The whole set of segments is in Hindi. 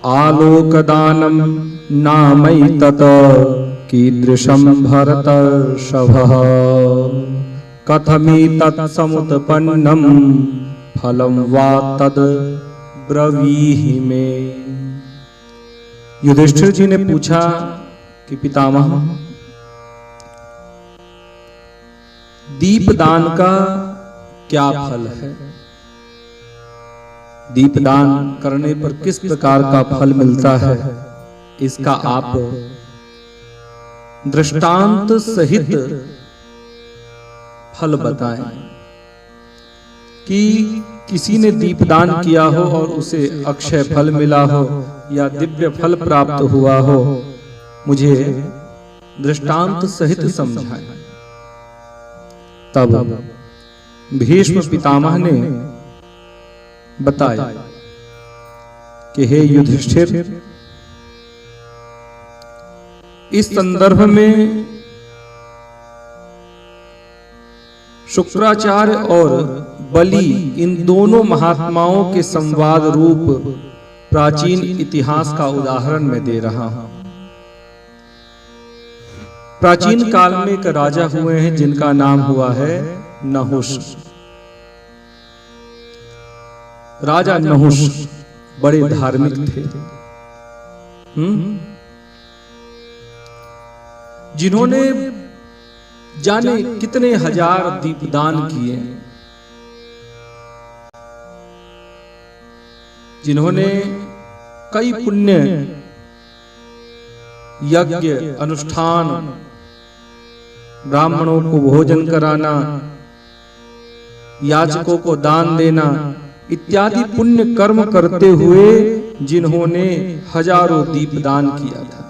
आलोकदानं नामैतत् कीदृशं भरतर्षभः कथमेतत् समुत्पन्नं फलं वा तद ब्रवीहि मे। युधिष्ठिर जी ने पूछा कि पितामह, दीपदान का क्या फल है? दीपदान करने पर किस प्रकार का फल मिलता है, इसका आप दृष्टांत सहित फल बताएं। कि किसी ने दीपदान किया हो और उसे अक्षय फल मिला हो या दिव्य फल प्राप्त हुआ हो, मुझे दृष्टांत सहित समझाएं। तब भीष्म पितामह ने बताया कि हे युधिष्ठिर, इस संदर्भ में शुक्राचार्य और बलि इन दोनों महात्माओं के संवाद रूप प्राचीन इतिहास का उदाहरण मैं दे रहा हूं। प्राचीन काल में एक राजा हुए हैं जिनका नाम हुआ है नहुष। राजा नहुष बड़े धार्मिक थे, जिन्होंने जाने कितने हजार दीपदान किए, जिन्होंने कई पुण्य यज्ञ अनुष्ठान, ब्राह्मणों को भोजन कराना, याचकों को दान देना इत्यादि पुण्य कर्म करते हुए जिन्होंने हजारों दीपदान किया था।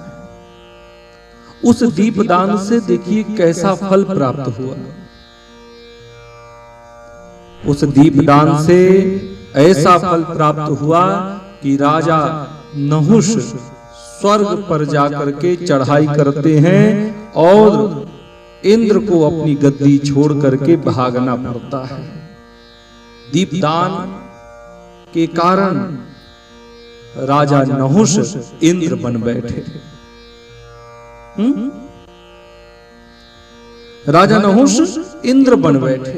उस दीपदान से देखिए कैसा फल प्राप्त हुआ। उस दीपदान से ऐसा फल प्राप्त हुआ कि राजा नहुष स्वर्ग पर जाकर के चढ़ाई करते हैं और इंद्र को अपनी गद्दी छोड़ करके भागना पड़ता है। दीपदान के कारण राजा नहुष इंद्र बन बैठे। राजा नहुष इंद्र बन बैठे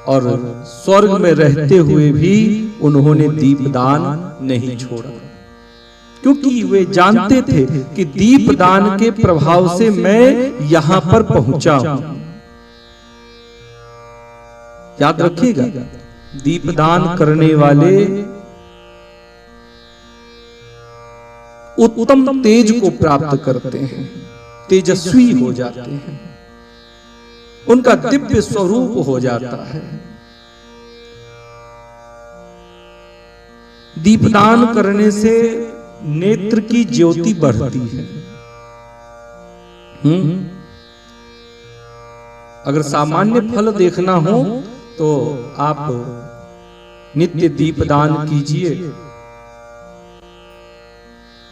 और स्वर्ग में रहते हुए भी उन्होंने दीपदान नहीं छोड़ा, क्योंकि वे जानते थे कि दीपदान के प्रभाव से मैं यहां पर पहुंचा हूं। याद रखिएगा, दीपदान करने वाले उत्तम तेज को प्राप्त करते हैं, तेजस्वी हो जाते हैं, उनका दिव्य स्वरूप हो जाता है। दीपदान करने से नेत्र की ज्योति बढ़ती है। अगर सामान्य फल देखना हो तो आप नित्य दीपदान कीजिए।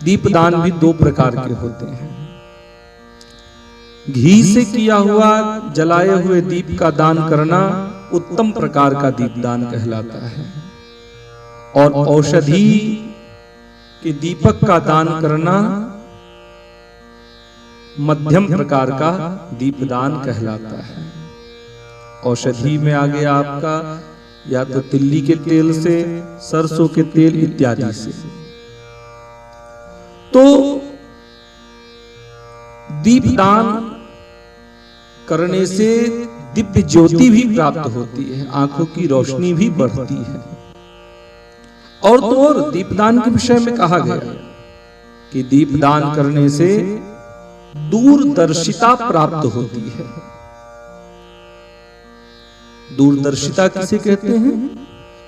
दीपदान भी दो प्रकार के होते हैं। घी से किया हुआ जलाए हुए दीप का दान करना उत्तम प्रकार का दीपदान कहलाता है, और औषधि के दीपक का दान करना मध्यम प्रकार का दीपदान कहलाता है। औषधि में आ गया आपका या तो तिल्ली के तेल से, सरसों के तेल इत्यादि से। तो दीपदान करने से दिव्य ज्योति भी प्राप्त होती है, आंखों की रोशनी भी बढ़ती है। और तो और दीपदान के विषय में कहा गया कि दीपदान करने से दूरदर्शिता प्राप्त होती है। दूरदर्शिता किसे कहते हैं?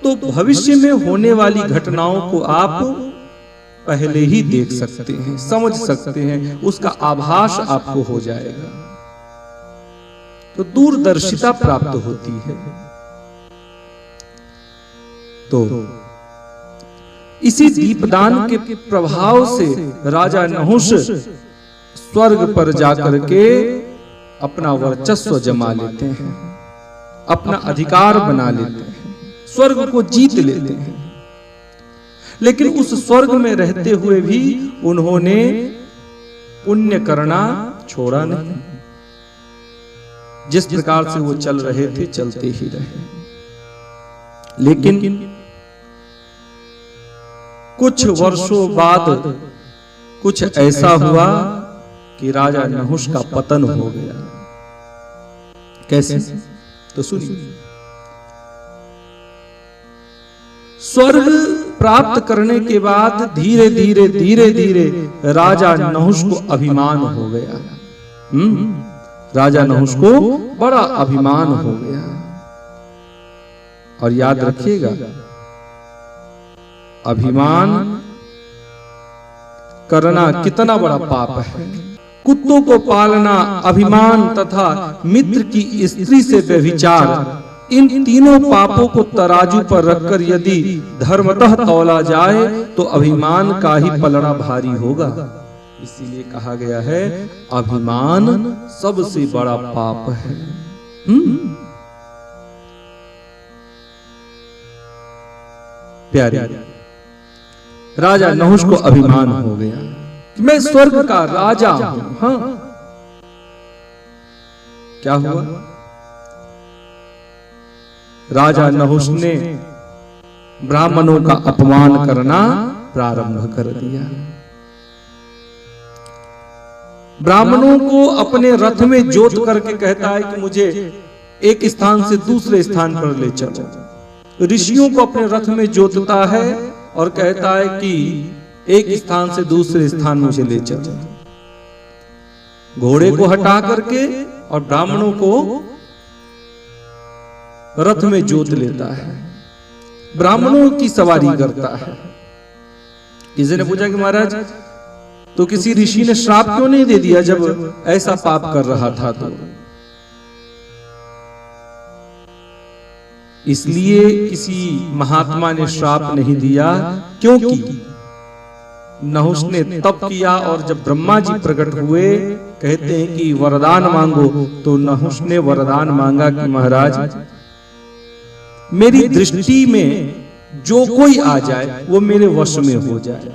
तो भविष्य में होने वाली घटनाओं को आप पहले ही देख सकते हैं, समझ सकते हैं, उसका आभास आपको हो जाएगा। तो दूरदर्शिता प्राप्त होती है। तो इसी दीपदान के प्रभाव से राजा नहुष स्वर्ग पर जाकर के अपना वर्चस्व जमा लेते हैं, अपना अधिकार बना लेते हैं, स्वर्ग को जीत लेते हैं। लेकिन उस स्वर्ग में रहते हुए भी उन्होंने पुण्य करना छोड़ा नहीं। जिस प्रकार से वो चल रहे थे चलते ही रहे। लेकिन कुछ वर्षों बाद कुछ ऐसा हुआ कि राजा नहुष का पतन हो गया। कैसे? तो सुनिए। स्वर्ग प्राप्त करने के बाद धीरे धीरे धीरे धीरे राजा नहुष को अभिमान हो गया। राजा नहुष को बड़ा अभिमान हो गया। और याद रखिएगा, अभिमान करना कितना बड़ा पाप है। कुत्तों को पालना, अभिमान तथा मित्र की स्त्री से व्यभिचार, इन तीनों पापों को तराजू पर रखकर यदि धर्मतः तौला जाए तो अभिमान का ही पलड़ा भारी होगा। इसीलिए कहा गया है अभिमान सबसे बड़ा पाप है। प्यारे, राजा नहुष को अभिमान हो गया कि मैं स्वर्ग का राजा हूं। हाँ, क्या हुआ? राजा नहुष ने ब्राह्मणों का अपमान करना प्रारंभ कर दिया। ब्राह्मणों को अपने रथ में जोत करके कहता है कि मुझे एक स्थान से दूसरे स्थान पर ले चलो। ऋषियों को अपने रथ में जोतता है और कहता है कि एक स्थान से दूसरे स्थान मुझे ले चलो। घोड़े को हटा करके और ब्राह्मणों को रथ में जोत लेता है, ब्राह्मणों की सवारी करता है। किसी ने पूछा कि महाराज, तो किसी ऋषि ने श्राप क्यों नहीं दे दिया जब ऐसा पाप कर रहा था? तो इसलिए किसी महात्मा ने श्राप नहीं दिया, क्योंकि नहुष ने तप किया और जब ब्रह्मा जी प्रकट हुए, कहते हैं कि वरदान मांगो, तो नहुष ने वरदान मांगा कि महाराज मेरी दृष्टि में जो कोई आ जाए वो मेरे वश में हो जाए।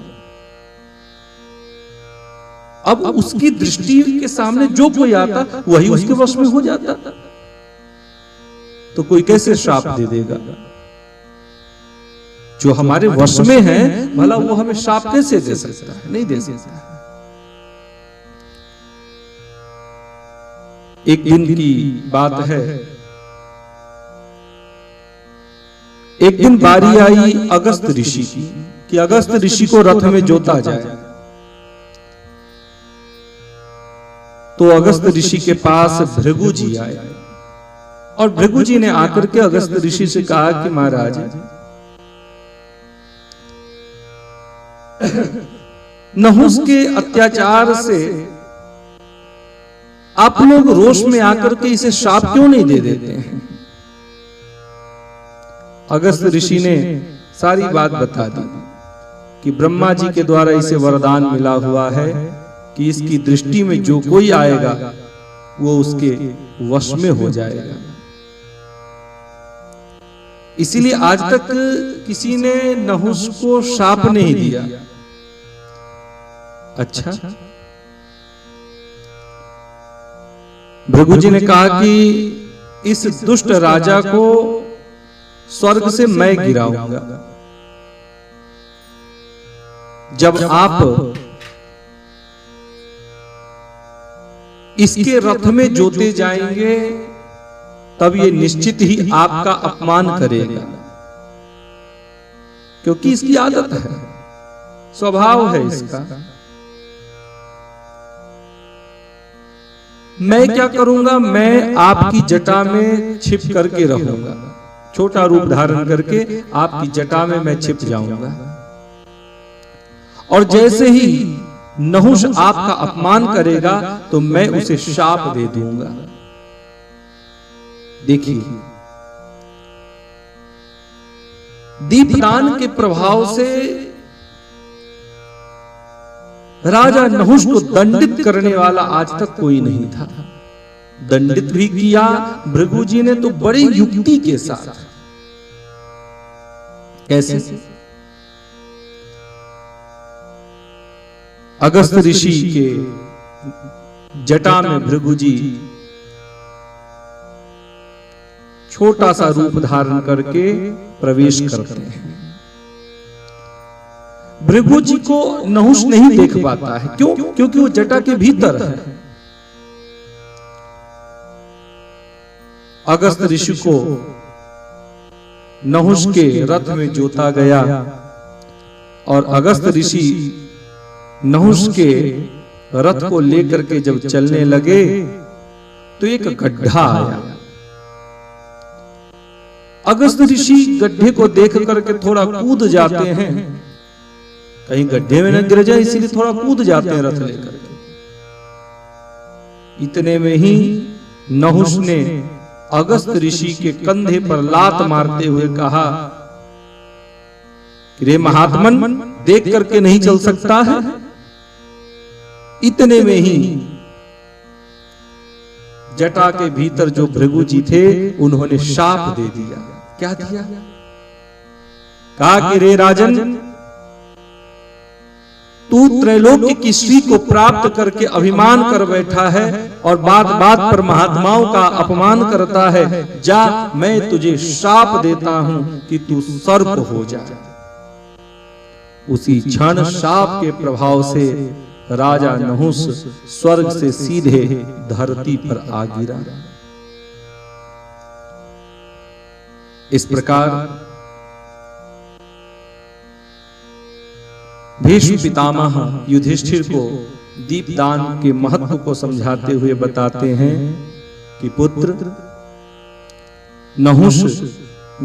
अब उसकी दृष्टि के सामने जो कोई आता वही उसके वश में हो जाता, तो कोई कैसे श्राप दे देगा? जो हमारे वश में है भला वो हमें श्राप कैसे दे सकता है? नहीं दे सकता। एक दिन की बात है, एक दिन बारी आई अगस्त ऋषि की कि अगस्त ऋषि को रथ में जोता जाए। तो अगस्त ऋषि के पास भृगु जी आए और भृगु जी ने आकर के अगस्त ऋषि से कहा कि महाराज, नहुष के अत्याचार से आप लोग रोष में आकर के इसे श्राप क्यों नहीं दे देते हैं? अगस्त ऋषि ने सारी बात बता दी कि ब्रह्मा जी के द्वारा इसे वरदान मिला हुआ है कि इसकी दृष्टि में जो कोई आएगा वो उसके वश में हो जाएगा। इसीलिए आज तक किसी ने नहुष को श्राप नहीं दिया। अच्छा, भृगु जी ने कहा कि इस दुष्ट राजा को स्वर्ग से मैं गिराऊंगा। जब आप इसके रथ में जोते जाएंगे तब ये निश्चित ही आपका अपमान करेगा, क्योंकि इसकी आदत है, स्वभाव है इसका। मैं क्या करूंगा, मैं आपकी जटा में छिप करके रहूंगा, छोटा रूप धारण करके आपकी जटा में मैं छिप जाऊंगा, और जैसे ही नहुष आपका अपमान करेगा तो मैं उसे शाप दे दूंगा। देखिए, दीपदान के प्रभाव से राजा नहुष को दंडित करने वाला आज तक कोई नहीं था। दंडित भी किया भृगु जी ने तो बड़ी युक्ति के साथ। कैसे? अगस्त ऋषि के जटा में भृगु जी छोटा सा रूप धारण करके प्रवेश करते हैं। भृगु जी को नहुष नहीं देख पाता है। क्यों? क्योंकि वो जटा के भीतर है। अगस्त ऋषि को नहुष के रथ में जोता गया और अगस्त ऋषि नहुष के रथ को लेकर के जब चलने लगे तो एक गड्ढा आया। अगस्त ऋषि गड्ढे को देख करके थोड़ा कूद जाते हैं, कहीं गड्ढे में न गिर जाए इसीलिए थोड़ा कूद जाते हैं रथ लेकर के। इतने में ही नहुष ने अगस्त ऋषि के कंधे पर लात मारते हुए कहा कि रे महात्मन, देख करके नहीं चल सकता है। इतने में ही जटा के भीतर जो भृगु जी थे उन्होंने शाप दे दिया। क्या दिया? कहा कि रे राजन, तू त्रैलोक्य की श्री को प्राप्त करके अभिमान कर बैठा है और बात बात पर महात्माओं का अपमान करता है। जा, मैं तुझे शाप देता हूं कि तू सर्प हो जा। उसी क्षण शाप के प्रभाव से राजा नहुष स्वर्ग से सीधे धरती पर आ गिरा। इस प्रकार भीष्म पितामह युधिष्ठिर को दीपदान के महत्व को समझाते हुए बताते हैं कि पुत्र, नहुष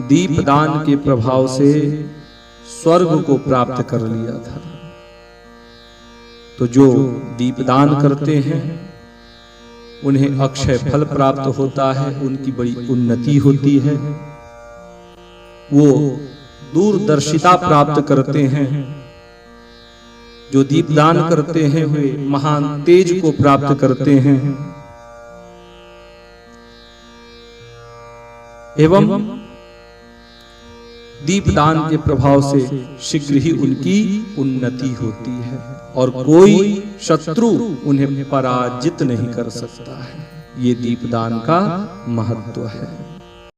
दीपदान के प्रभाव से स्वर्ग को प्राप्त कर लिया था। तो जो दीपदान करते हैं उन्हें अक्षय फल प्राप्त होता है, उनकी बड़ी उन्नति होती है, वो दूरदर्शिता प्राप्त करते हैं। जो दीपदान करते हैं वे महान तेज को प्राप्त करते हैं एवं दीपदान के प्रभाव से शीघ्र ही उनकी उन्नति होती है और कोई शत्रु उन्हें पराजित नहीं कर सकता है। ये दीपदान का महत्व है।